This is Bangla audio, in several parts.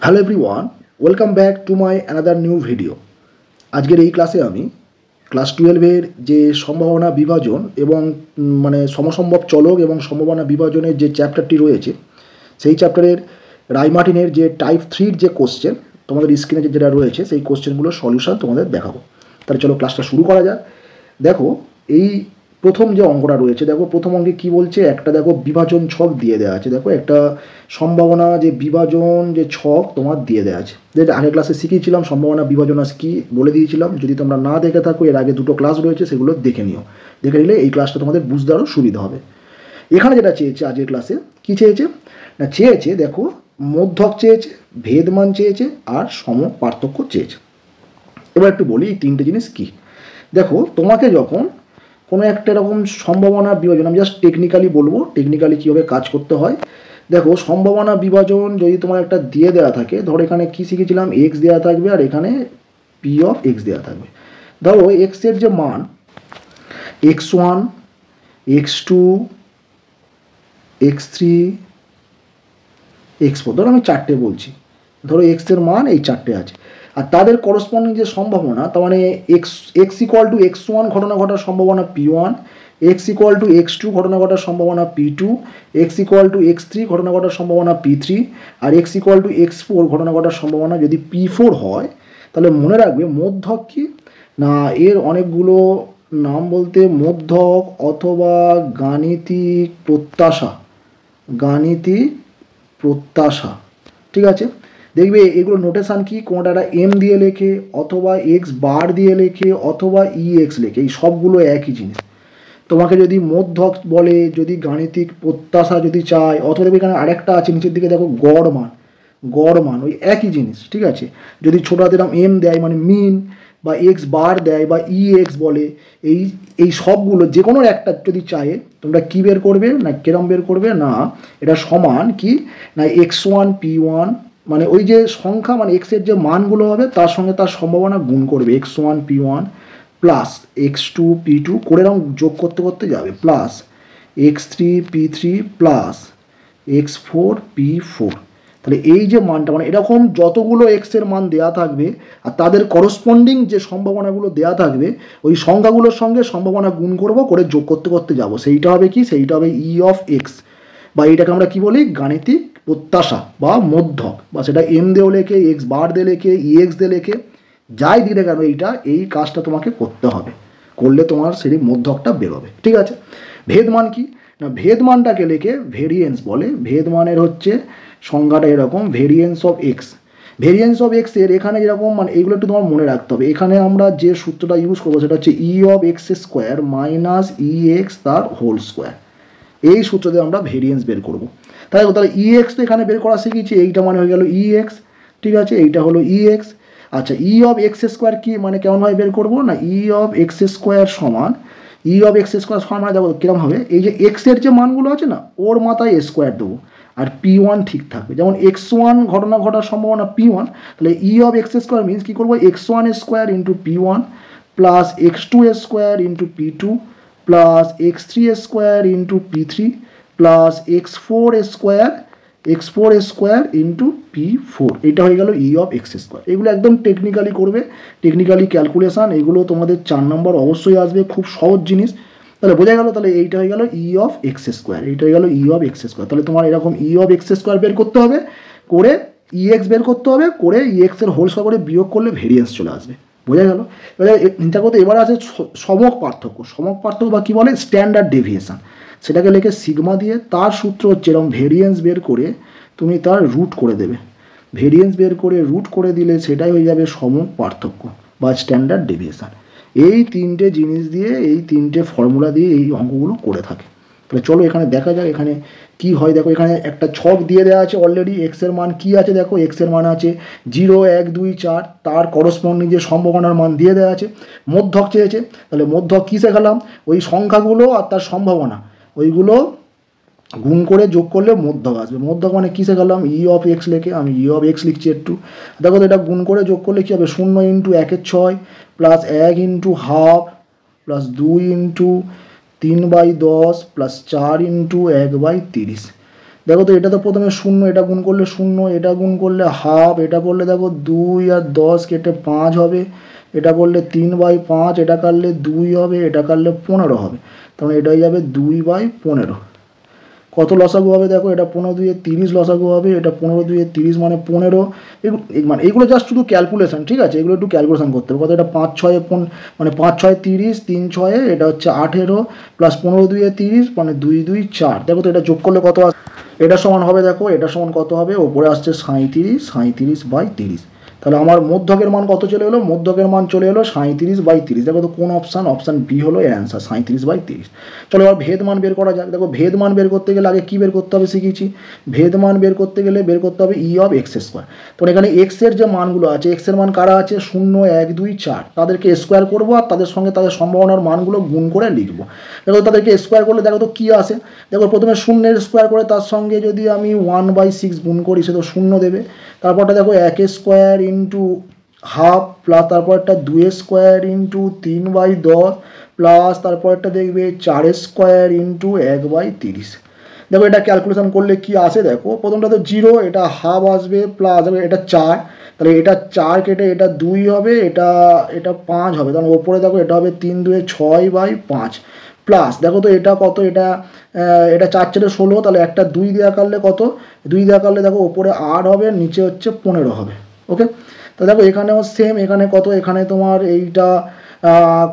Hello everyone, welcome back to my another new video. আজকের এই ক্লাসে আমি ক্লাস 12-এর যে সম্ভাবনা বিভাজন এবং সমসম্ভব চলক এবং সম্ভাবনা বিভাজনের যে চ্যাপ্টারটি রয়েছে সেই চ্যাপ্টারের রায়মার্টিনের যে টাইপ 3-র যে কোশ্চেন তোমাদের স্ক্রিনে যেটা রয়েছে সেই কোশ্চেনগুলোর সলিউশন তোমাদের দেখাবো। তাহলে চলো ক্লাসটা শুরু করা যাক। দেখো এই প্রথম যে অঙ্কটা রয়েছে, দেখো প্রথম অঙ্কে কী বলছে, একটা দেখো বিভাজন ছক দিয়ে দেওয়া আছে। দেখো একটা সম্ভাবনা যে বিভাজন যে ছক তোমার দিয়ে দেওয়া আছে, যেটা আগের ক্লাসে শিখিয়েছিলাম। সম্ভাবনা বিভাজন কী বলে দিয়েছিলাম। যদি তোমরা না দেখে থাকো, এর আগে দুটো ক্লাস রয়েছে, সেগুলো দেখে নিও। দেখে নিলে এই ক্লাসটা তোমাদের বুঝতে আরও সুবিধা হবে। এখানে যেটা চেয়েছে আজকের ক্লাসে, কী চেয়েছে না, চেয়েছে দেখো মধ্যক চেয়েছে, ভেদমান চেয়েছে, আর সম পার্থক্য চেয়েছে। এবার একটু বলি এই তিনটে জিনিস কী। দেখো তোমাকে যখন কোনো একটা এরকম সম্ভাবনা বিভাজন, আমি জাস্ট টেকনিক্যালি বলবো টেকনিক্যালি কীভাবে কাজ করতে হয়। দেখো সম্ভাবনা বিভাজন যদি তোমার একটা দিয়ে দেওয়া থাকে, ধরো এখানে কী শিখেছিলাম, এক্স দেওয়া থাকবে আর এখানে পি অফ এক্স দেওয়া থাকবে। ধরো এক্সের যে মান x1, x2, x3, x4, ধরো আমি চারটে বলছি, ধরো এক্সের মান এই চারটে আছে, আর তাদের করসপন্ডিং যে সম্ভাবনা, তার মানে এক্স ইকুয়াল টু x1 ঘটনা ঘটার সম্ভাবনা p1, x equal to x2 ঘটনা ঘটার সম্ভাবনা p2, x equal to x3 ঘটনা ঘটার সম্ভাবনা p3, R x equal to x4 ঘটনা ঘটার সম্ভাবনা যদি p4 হয়, তাহলে মনে রাখবে মধ্যক কি না, এর অনেকগুলো নাম বলতে মধ্যক অথবা গাণিতিক প্রত্যাশা, গাণিতিক প্রত্যাশা, ঠিক আছে। দেখবে এগুলো নোটেশান কি, কোনোটা একটা এম দিয়ে লেখে, অথবা এক্স বার দিয়ে লেখে, অথবা এক্স লেখে, এই সবগুলো একই জিনিস। তোমাকে যদি মধ্যক বলে, যদি গাণিতিক প্রত্যাশা যদি চায়, অথবা দেখবে এখানে আরেকটা আছে নিচের দিকে দেখো গড় মান, গড় মান, ওই একই জিনিস, ঠিক আছে। যদি ছোটো হাতের এম দেয় মানে মিন, বা এক্স বার দেয় বা এক্স বলে, এই সবগুলো যে কোনো একটা যদি চায়, তোমরা কী বের করবে না, কেরম বের করবে না, এটা সমান কি না x1 p1, মানে ওই যে সংখ্যা মানে এক্সের যে মানগুলো হবে তার সঙ্গে তার সম্ভাবনা গুণ করবে, x1 p1 plus x2 p2 করে এরকম যোগ করতে করতে যাবে, plus x3 p3 plus x4 p4। তাহলে এই যে মানটা মানে এরকম যতগুলো এক্সের মান দেয়া থাকবে আর তাদের করসপন্ডিং যে সম্ভাবনাগুলো দেয়া থাকবে, ওই সংখ্যাগুলোর সঙ্গে সম্ভাবনা গুণ করব, করে যোগ করতে করতে যাব, সেইটা হবে কি, সেইটা হবে ই অফ এক্স, বা এইটাকে আমরা কি বলি গাণিতিক প্রত্যাশা বা মধ্যক, বা সেটা এম দিয়েও লেখে, এক্স বার দিয়ে লেখে, এক্স দিয়ে লেখে, যাই দিলে কেন এই কাজটা তোমাকে করতে হবে, করলে তোমার সেই মধ্যকটা বেরোবে, ঠিক আছে। ভেদমান কি না, ভেদমানটাকে লেখে ভেরিয়েন্স বলে। ভেদমানের হচ্ছে সংজ্ঞাটা এরকম, variance of x. Variance of এক্সের এখানে যেরকম মানে এইগুলো একটু তোমার মনে রাখতে হবে। এখানে আমরা যে সূত্রটা ইউজ করবো সেটা হচ্ছে ই of x square minus E x তার হোল স্কোয়ার। এই সূত্র দিয়ে আমরা ভেরিয়েন্স বের করবো। তাহলে ই এক্স তো এখানে বের করা শিখেছি, এইটা মানে হয়ে গেল ই এক্স, ঠিক আছে, এইটা হলো ই এক্স। আচ্ছা, ই অফ এক্স স্কোয়ার কি মানে কেমনভাবে বের করবো না, ই অফ এক্স স্কোয়ার সমান, ই অফ এক্স স্কোয়ার সমান মানে দেখো কীরকম হবে, এই যে এক্সের যে মানগুলো আছে না, ওর মাথায় স্কোয়ার দেবো, আর p1 ঠিক থাকবে। যেমন x1 ঘটনা ঘটার সম্ভাবনা p1, তাহলে E of x square means কী করবো, x1 square into p1 plus x2 square into p2 plus x3 square into p3 plus x4 square into p4। এটা হয়ে গেল ই অফ এক্স স্কোয়ার। এগুলো একদম টেকনিক্যালি করবে, টেকনিক্যালি ক্যালকুলেশান, এগুলো তোমাদের 4 নম্বর অবশ্যই আসবে, খুব সহজ জিনিস। তাহলে বোঝা গেল, তাহলে এইটা হয়ে গেল ই অফ এক্স স্কোয়ার, এইটা হয়ে গেল ই অফ এক্স স্কোয়ার। তাহলে তোমার এরকম ই অফ এক্স স্কোয়ার বের করতে হবে, করে ই এক্স বের করতে হবে, করে ই এক্সের হোল স্কোয়ার করে বিয়োগ করলে ভেরিয়েন্স চলে আসবে। বোঝা গেল। এবার চিন্তা করতে এবার আছে সমক পার্থক্য। সমক পার্থক্য বা কী বলে স্ট্যান্ডার্ড ডেভিয়েশন, সেটাকে লেখে সিগমা দিয়ে। তার সূত্র হচ্ছে এরকম, ভেরিয়েন্স বের করে তুমি তার রুট করে দেবে, ভেরিয়েন্স বের করে রুট করে দিলে সেটাই হয়ে যাবে সমক পার্থক্য বা স্ট্যান্ডার্ড ডেভিয়েশন। এই তিনটে জিনিস দিয়ে, এই তিনটে ফর্মুলা দিয়ে এই অঙ্কগুলো করে থাকে। তাহলে চলো এখানে দেখা যাক এখানে কি হয়। দেখো এখানে একটা ছক দিয়ে দেওয়া আছে অলরেডি, এক্সের মান কি আছে, দেখো এক্সের মান আছে 0, 1, 2, 4, তার করসপন্ডিং যে সম্ভাবনার মান দিয়ে দেওয়া আছে। মধ্যক চেয়েছে, তাহলে মধ্যক কী শেখালাম, ওই সংখ্যাগুলো আর তার সম্ভাবনা ওইগুলো গুণ করে যোগ করলে মধ্যক আসবে। মধ্যক মানে কী শেখালাম, ই অফ এক্স লেখে আমি ই অফ এক্স লিখছি একটু। দেখো তো এটা গুণ করে যোগ করলে কী হবে, 0 into 1 6 plus 1 into half plus 2 into 3/10 plus 4 into 1/30। দেখো তো এটা তো প্রথমে শূন্য, এটা গুণ করলে শূন্য, এটা গুণ করলে হাফ, এটা করলে দেখো 2 আর 10 কেটে 5 হবে, এটা করলে 3/5, এটা কাটলে 2 হবে, এটা কাটলে 15 হবে। তার মানে এটা হয়ে যাবে 2/15। কত লসাগু হবে দেখো, এটা 15×2 = 30 লসাগু হবে, এটা 15×2 = 30 মানে 15। মানে এগুলো জাস্ট শুধু ক্যালকুলেশন, ঠিক আছে, এগুলো একটু ক্যালকুলেশন করতে হবে। কত, এটা 5×6 মানে 5×6 30, 3×6 এটা হচ্ছে 18 প্লাস 15×2 = 30 মানে 2×2 = 4। দেখো তো এটা যোগ করলে কত আসে, এটা সমান হবে দেখো, এটা সমান কত হবে, ওপরে আসছে 37/30। তাহলে আমার মধ্যকের মান কত চলে এলো, মধ্যকের মান চলে এলো 37/30। দেখো তো কোন অপশান, অপশান বি হলো এর অ্যান্সার 37/30। চলো এবার ভেদ মান বের করা যাক। দেখো ভেদ মান বের করতে গেলে আগে কী বের করতে হবে শিখেছি, ভেদ মান বের করতে গেলে বের করতে হবে E(x²). তো এখানে এক্সের যে মানগুলো আছে, এক্সের মান কারা আছে, 0, 1, 2, 4, তাদেরকে স্কোয়ার করবো আর তাদের সঙ্গে তাদের সম্ভাবনার মানগুলো গুণ করে লিখবো। দেখো তাদেরকে স্কোয়ার করলে দেখো তো কী আসে, দেখো প্রথমে 0 স্কোয়ার করে তার সঙ্গে যদি আমি 1/6 গুণ করি সে তো 0 দেবে। তারপরটা দেখো 1² ইন্টু হাফ প্লাস তারপরটা 2² ইন্টু 3/10 প্লাস তারপরটা দেখবে 4² ইন্টু 1/30। দেখো এটা ক্যালকুলেশন করলে কি আসে, দেখো প্রথমটা তো 0, এটা হাফ আসবে প্লাস এটা 4, তাহলে এটা 4 কেটে এটা 2 হবে, এটা 5 হবে, তাহলে ওপরে দেখো এটা হবে 3×2 = 6/5 প্লাস দেখো তো এটা কত, এটা 4×4 = 16, তাহলে একটা 2 দেওয়া কাটলে কত, 2 দেওয়া কাটলে দেখো ওপরে 8 হবে, নিচে হচ্ছে 15 হবে। ওকে, তো দেখো এখানেও সেম, এখানে কত, এখানে তোমার এইটা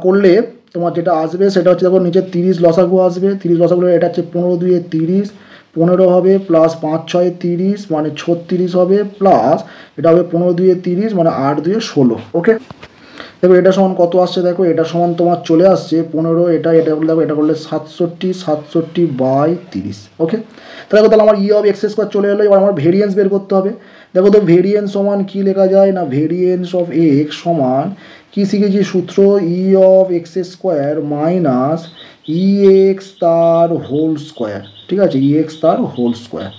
করলে তোমার যেটা আসবে সেটা হচ্ছে দেখো নিচে 30 লসাগু আসবে, 30 লসাগু এটা হচ্ছে 15×2 = 30, 15 হবে প্লাস 5×6 = 30 মানে 36 হবে প্লাস এটা হবে 15×2 = 30 মানে 8×2 = 16। ওকে, দেখো এটা সমান কত আসছে, দেখো এটা সমান তোমার চলে আসছে 15, এটা করলে দেখো এটা করলে 67/30। ওকে, তাহলে আমার E(x² চলে এলো। এবার আমার ভেরিয়েন্স বের করতে হবে। দেখো তো ভেরিয়েন্স সমান কি লেখা যায় না, ভেরিয়েন্স অফ এক্স সমান কি শিখেছি সূত্র, E(x² মাইনাস EX তার হোল স্কোয়ার। ঠিক আছে, EX তার হোল স্কোয়ার,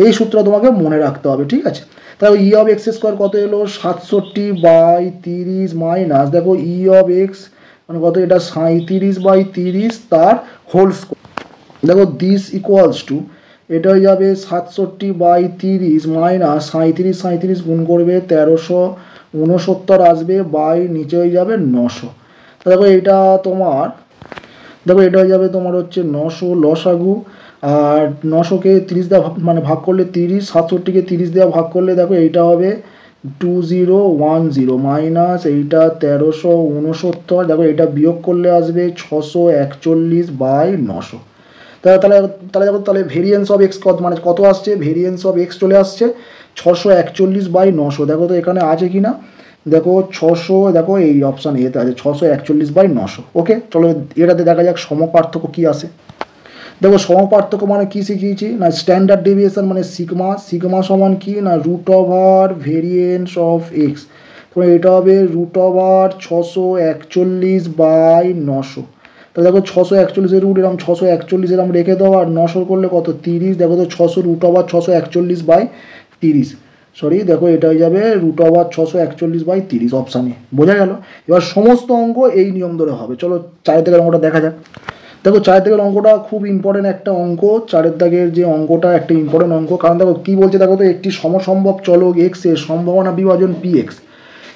এই সূত্র তোমাকে মনে রাখতে হবে। ঠিক আছে, তাহলে E(x² কত এলো, 67/30 মাইনাস দেখো E(x) মানে কত, এটা 37/30 তার হোল স্কোয়ার। দেখো দিস ইকুয়ালস টু, এটা হয়ে যাবে 67/30 মাইনাস 37 গুণ করবে 1369 আসবে, বাই নিচে হয়ে যাবে 900। দেখো এটা তোমার, দেখো এটা হয়ে যাবে তোমার হচ্ছে 900 লসাগু, আর 900কে 30 দেওয়া মানে ভাগ করলে 30, 67কে 30 দেওয়া ভাগ করলে দেখো এইটা হবে 2010 মাইনাস এইটা 1369, দেখো এটা বিয়োগ করলে আসবে 641/900। তাহলে দেখো তাহলে ভেরিয়েন্স অফ এক্স কত মানে কত আসছে, ভেরিয়েন্স অফ এক্স চলে আসছে 641/900। দেখো তো এখানে আছে কি না, দেখো 600, দেখো এই অপশান এতে আছে 641/900। ওকে, চলো এটাতে দেখা যাক সমপার্থক্য কী আসে। দেখো সমপার্থক্য মানে কি শিখিয়েছি না, স্ট্যান্ডার্ড ডেভিয়েশন মানে সিগমা, সিগমা সমান কি না √ওভার ভেরিয়েন্স অফ এক্স, তো এটা হবে √ওভার 641/900। তাহলে দেখো 641 রুট এরকম 641 এরকম রেখে দাও, আর 900 করলে কত 30, দেখো তো 600 √ওভার 641/30, সরি দেখো এটা হয়ে যাবে √ওভার 641/30 অপশানে, বোঝা গেল। এবার সমস্ত অঙ্ক এই নিয়ম ধরে হবে। চলো 4 থেকে অঙ্কটা দেখা যাক। দেখো 4 দাগের অঙ্কটা খুব ইম্পর্টেন্ট একটা অঙ্ক, 4 দাগের যে অঙ্কটা একটা ইম্পর্টেন্ট অঙ্ক, কারণ দেখো কী বলছে, দেখো তো একটি সমসম্ভব চলক এক্স এর সম্ভাবনা বিভাজন px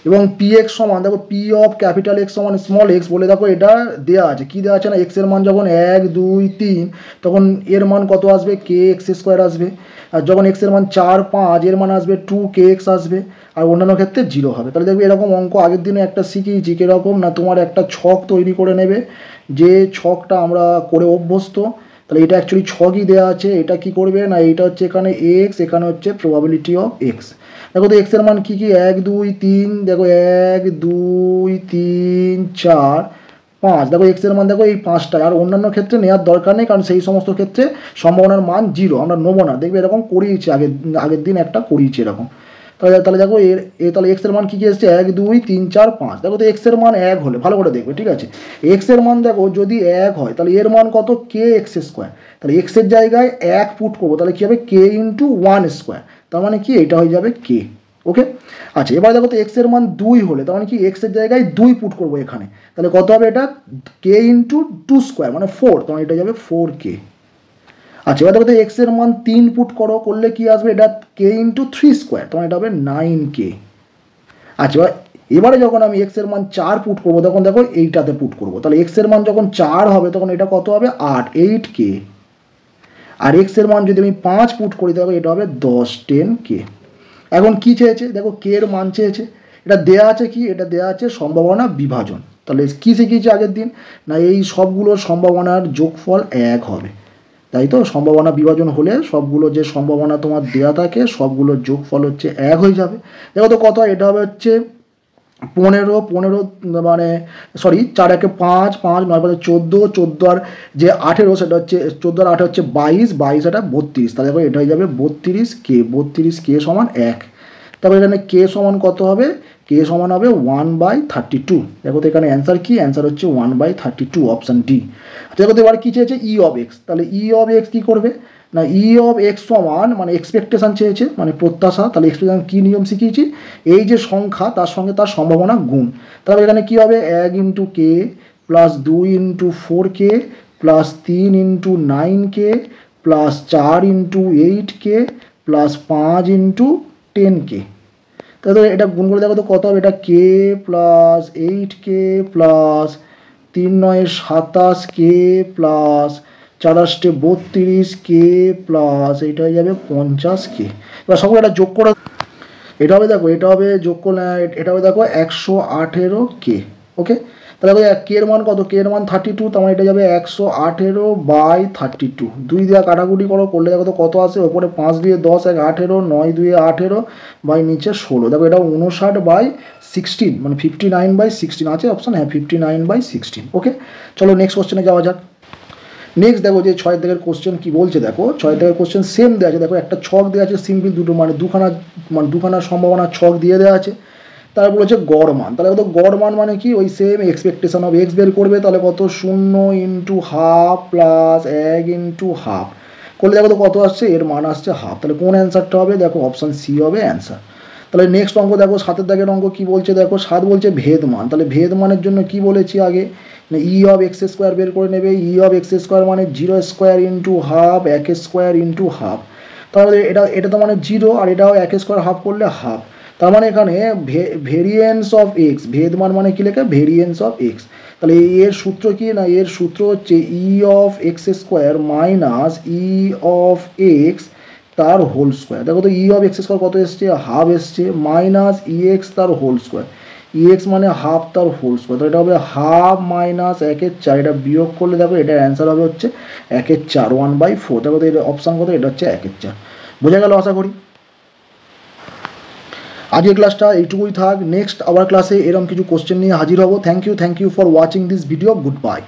এবং px সমান দেখো P অফ ক্যাপিটাল X সমান স্মল এক্স বলে দেখো এটা দেওয়া আছে, কী দেওয়া আছে না, এক্সের মান যখন 1, 2, 3 তখন এর মান কত আসবে, kx² আসবে, আর যখন এক্সের মান 4, 5 এর মান আসবে 2kx আসবে, আর অন্যান্য ক্ষেত্রে 0 হবে। তাহলে দেখবে এরকম অঙ্ক আগের দিনে একটা শিখিয়েছি, কীরকম না তোমার একটা ছক তৈরি করে নেবে, যে ছকটা আমরা করে অভ্যস্ত, তাহলে এটা অ্যাকচুয়ালি ছকই দেওয়া আছে, এটা কি করবে না, এটা হচ্ছে এখানে এক্স, এখানে হচ্ছে প্রবাবিলিটি অফ এক্স। দেখো তো এক্সের মান কী কী, 1, 2, 3, দেখো 1, 2, 3, 4, 5, দেখো এক্সের মান দেখো এই 5টা, আর অন্যান্য ক্ষেত্রে নেওয়ার দরকার নেই, কারণ সেই সমস্ত ক্ষেত্রে সম্ভাবনার মান 0, আমরা নেবো না। দেখবে এরকম করিয়েছি আগের দিন একটা করিয়েছি এরকম। তাহলে দেখো তাহলে এক্সের মান কী কী এসছে, 1, 2, 3, 4, 5। দেখো তো এক্সের মান 1 হলে ভালো করে দেখবে, ঠিক আছে, এক্সের মান দেখো যদি 1 হয় তাহলে এর মান কত, kx², তাহলে এক্সের জায়গায় 1 পুট করবো, তাহলে কী হবে k × 1², তার মানে কি এটা হয়ে যাবে k। ওকে, আচ্ছা এবার দেখো তো এক্সের মান 2 হলে তার মানে কি এক্সের জায়গায় 2 পুট করবো এখানে, তাহলে কত হবে, এটা k × 2² মানে 4, তখন এটা যাবে 4k। আচ্ছা এবার দেখো এক্স এর মান 3 পুট করলে কি আসবে, এটা কে ইন্টু 3 স্কোয়ার, তখন এটা হবে 9k। আচ্ছা এবারে যখন আমি এক্স এর মান 4 পুট করবো তখন দেখো এইটাতে পুট করবো, তাহলে এক্স এর মান যখন 4 হবে তখন এটা কত হবে 8k। আর এক্স এর মান যদি আমি 5 পুট করি তাহলে এটা হবে 10k। এখন কি চেয়েছে দেখো, কে এর মান চেয়েছে, এটা দেয়া আছে কি, এটা দেয়া আছে সম্ভাবনা বিভাজন। তাহলে কি শিখিয়েছি আগের দিন, না এই সবগুলোর সম্ভাবনার যোগফল 1 হবে, তাই তো। সম্ভাবনা বিভাজন হলে সবগুলো যে সম্ভাবনা তোমার দেয়া থাকে সবগুলোর যোগফল হচ্ছে 1 হয়ে যাবে। দেখো তো কত, এটা হবে হচ্ছে 15 মানে সরি 4 একে 5, 5 9 5 14, 14 আর যে 18 সেটা হচ্ছে 14 আর 8 হচ্ছে 22, 22 এটা 32, তাহলে দেখো এটা হয়ে যাবে 32k, 32k সমান 1। তারপর এখানে কে সমান কত হবে, কে সমান হবে 1/32। দেখো তো এখানে অ্যান্সার কি, অ্যান্সার হচ্ছে 1/32, অপশান ডি। দেখো তো এবার কি চেয়েছে ই অফ এক্স, তাহলে ই অফ এক্স কী করবে না, ই অফ এক্স সমান মানে এক্সপেকটেশন চেয়েছে মানে প্রত্যাশা, তাহলে এক্সপেকটেশন কী নিয়ম শিখিয়েছি, এই যে সংখ্যা তার সঙ্গে তার সম্ভাবনা গুণ। তাহলে এখানে কী হবে 1 into k plus 2 into 4k plus 3 into 9k plus 4 into 8k plus 5 into 10k। তাহলে এটা গুণ করে দেখো তো কত হবে, এটা k plus 8k plus 3 9 27k plus 4 8 32k plus এটা হয়ে যাবে 50k। এবার সবগুলো এটা যোগ করে এটা হবে দেখো, এটা হবে যোগ করলে এটা হবে দেখো 118k। ওকে, তাহলে দেখো কে এর মান কত, কে এর মান 32, তার মানে এটা যাবে 118/32। 2 দিয়ে কাটাকুটি করলে দেখো তো কত আসে, ওপরে 5 দিয়ে 10, 1 18, 9 2 18 বাই নিচে 16। দেখো এটা 59/16 মানে 59/16 আছে অপশান, হ্যাঁ 59/16। ওকে, চলো নেক্সট কোশ্চেনে যাওয়া যাক। নেক্সট দেখো যে 6 দাগের কোশ্চেন কি বলছে, দেখো 6 দাগের কোশ্চেন সেম দেওয়া আছে। দেখো একটা ছক দেওয়া আছে সিম্পল, দুটো মানে দুখানা সম্ভাবনার ছক দিয়ে দেওয়া আছে। তারপর বলেছে গড় মান, তাহলে কত গড় মান মানে কি, ওই সেম এক্সপেকটেশন অফ এক্স বের করবে, তাহলে কত 0 into half plus 1 into half করলে দেখো তো কত আসছে, এর মান আসছে হাফ। তাহলে কোন অ্যান্সারটা হবে, দেখো অপশান সি হবে অ্যান্সার। তাহলে নেক্সট অঙ্ক দেখো 7 দাগের অঙ্ক কি বলছে, দেখো 7 বলছে ভেদ মান। তাহলে ভেদ মানের জন্য কি বলেছি আগে, ই অফ এক্স স্কোয়ার বের করে নেবে। ই অফ এক্স স্কোয়ার মানে 0 square into half 1 square into half. তাহলে এটা তো মানে 0 আর এটাও 1 স্কোয়ার হাফ করলে হাফ। তার মানে এখানে ভেরিয়েন্স অফ এক্স, ভেদ মান মানে কি লেখা, ভেরিয়েন্স অফ এক্স। তাহলে এর সূত্র কি না, এর সূত্র হচ্ছে ই of x square minus E of x তার হোল স্কোয়ার। দেখো তো ই অফ এক্স স্কোয়ার কত এসছে, হাফ এসছে, মাইনাস ই এক্স তার হোল স্কোয়ার, ই এক্স মানে হাফ তার হোল স্কোয়ার। তো এটা হবে হাফ মাইনাস 1/4, এটা বিয়োগ করলে দেখো এটার অ্যান্সার হবে হচ্ছে 1/4, 1/4। দেখো তো এটা অপশান কত, এটা হচ্ছে 1/4। বোঝা গেল আশা করি। আজকের ক্লাসটা এইটুকুই থাক, নেক্সট আবার ক্লাসে এরকম কিছু কোশ্চেন নিয়ে হাজির হব। Thank you for watching this video, good bye.